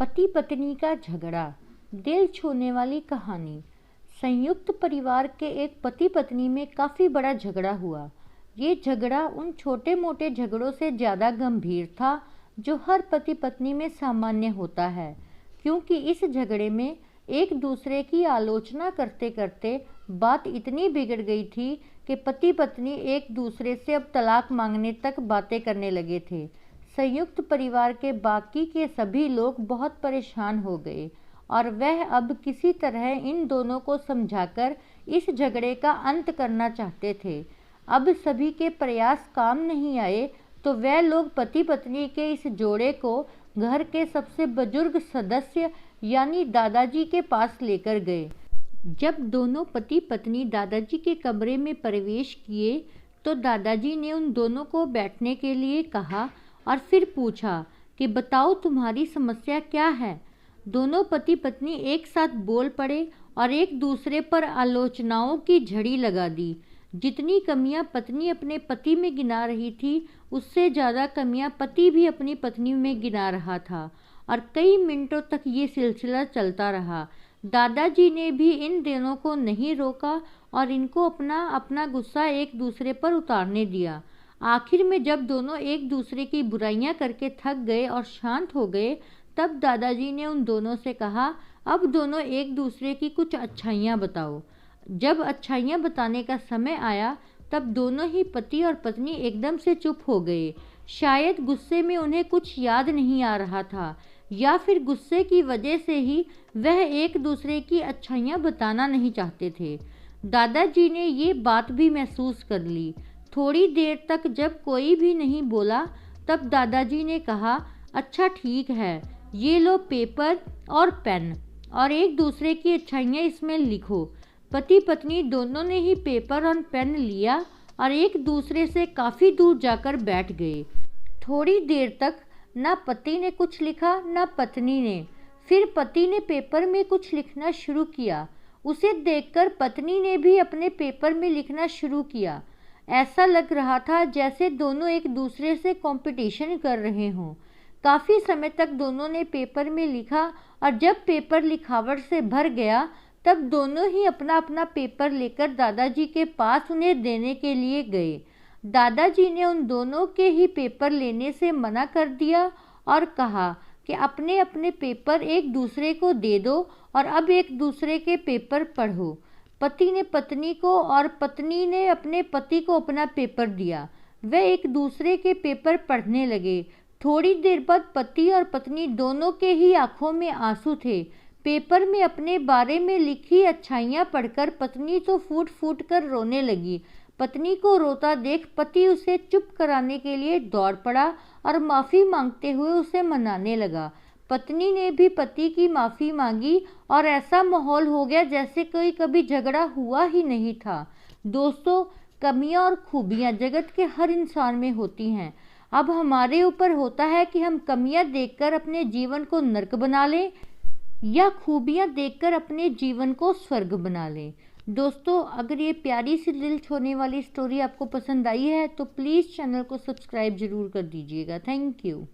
पति पत्नी का झगड़ा, दिल छूने वाली कहानी। संयुक्त परिवार के एक पति पत्नी में काफ़ी बड़ा झगड़ा हुआ। ये झगड़ा उन छोटे मोटे झगड़ों से ज़्यादा गंभीर था जो हर पति पत्नी में सामान्य होता है, क्योंकि इस झगड़े में एक दूसरे की आलोचना करते करते बात इतनी बिगड़ गई थी कि पति पत्नी एक दूसरे से अब तलाक मांगने तक बातें करने लगे थे। संयुक्त परिवार के बाकी के सभी लोग बहुत परेशान हो गए और वह अब किसी तरह इन दोनों को समझाकर इस झगड़े का अंत करना चाहते थे। अब सभी के प्रयास काम नहीं आए तो वह लोग पति पत्नी के इस जोड़े को घर के सबसे बुजुर्ग सदस्य यानी दादाजी के पास लेकर गए। जब दोनों पति पत्नी दादाजी के कमरे में प्रवेश किए तो दादाजी ने उन दोनों को बैठने के लिए कहा और फिर पूछा कि बताओ तुम्हारी समस्या क्या है। दोनों पति पत्नी एक साथ बोल पड़े और एक दूसरे पर आलोचनाओं की झड़ी लगा दी। जितनी कमियां पत्नी अपने पति में गिना रही थी उससे ज़्यादा कमियां पति भी अपनी पत्नी में गिना रहा था और कई मिनटों तक ये सिलसिला चलता रहा। दादाजी ने भी इन दोनों को नहीं रोका और इनको अपना अपना गुस्सा एक दूसरे पर उतारने दिया। आखिर में जब दोनों एक दूसरे की बुराइयां करके थक गए और शांत हो गए तब दादाजी ने उन दोनों से कहा, अब दोनों एक दूसरे की कुछ अच्छाइयाँ बताओ। जब अच्छाइयाँ बताने का समय आया तब दोनों ही पति और पत्नी एकदम से चुप हो गए। शायद गुस्से में उन्हें कुछ याद नहीं आ रहा था या फिर गुस्से की वजह से ही वह एक दूसरे की अच्छाइयाँ बताना नहीं चाहते थे। दादाजी ने ये बात भी महसूस कर ली। थोड़ी देर तक जब कोई भी नहीं बोला तब दादाजी ने कहा, अच्छा ठीक है, ये लो पेपर और पेन और एक दूसरे की अच्छाइयाँ इसमें लिखो। पति पत्नी दोनों ने ही पेपर और पेन लिया और एक दूसरे से काफ़ी दूर जाकर बैठ गए। थोड़ी देर तक ना पति ने कुछ लिखा ना पत्नी ने। फिर पति ने पेपर में कुछ लिखना शुरू किया। उसे देखकर पत्नी ने भी अपने पेपर में लिखना शुरू किया। ऐसा लग रहा था जैसे दोनों एक दूसरे से कंपटीशन कर रहे हों। काफ़ी समय तक दोनों ने पेपर में लिखा और जब पेपर लिखावट से भर गया तब दोनों ही अपना अपना पेपर लेकर दादाजी के पास उन्हें देने के लिए गए। दादाजी ने उन दोनों के ही पेपर लेने से मना कर दिया और कहा कि अपने अपने पेपर एक दूसरे को दे दो और अब एक दूसरे के पेपर पढ़ो। पति ने पत्नी को और पत्नी ने अपने पति को अपना पेपर दिया। वे एक दूसरे के पेपर पढ़ने लगे। थोड़ी देर बाद पति और पत्नी दोनों के ही आंखों में आंसू थे। पेपर में अपने बारे में लिखी अच्छाइयाँ पढ़कर पत्नी तो फूट फूट कर रोने लगी। पत्नी को रोता देख पति उसे चुप कराने के लिए दौड़ पड़ा और माफ़ी मांगते हुए उसे मनाने लगा। पत्नी ने भी पति की माफ़ी मांगी और ऐसा माहौल हो गया जैसे कोई कभी झगड़ा हुआ ही नहीं था। दोस्तों, कमियां और खूबियां जगत के हर इंसान में होती हैं। अब हमारे ऊपर होता है कि हम कमियां देखकर अपने जीवन को नर्क बना लें या खूबियां देखकर अपने जीवन को स्वर्ग बना लें। दोस्तों, अगर ये प्यारी सी दिल छूने वाली स्टोरी आपको पसंद आई है तो प्लीज़ चैनल को सब्सक्राइब ज़रूर कर दीजिएगा। Thank you.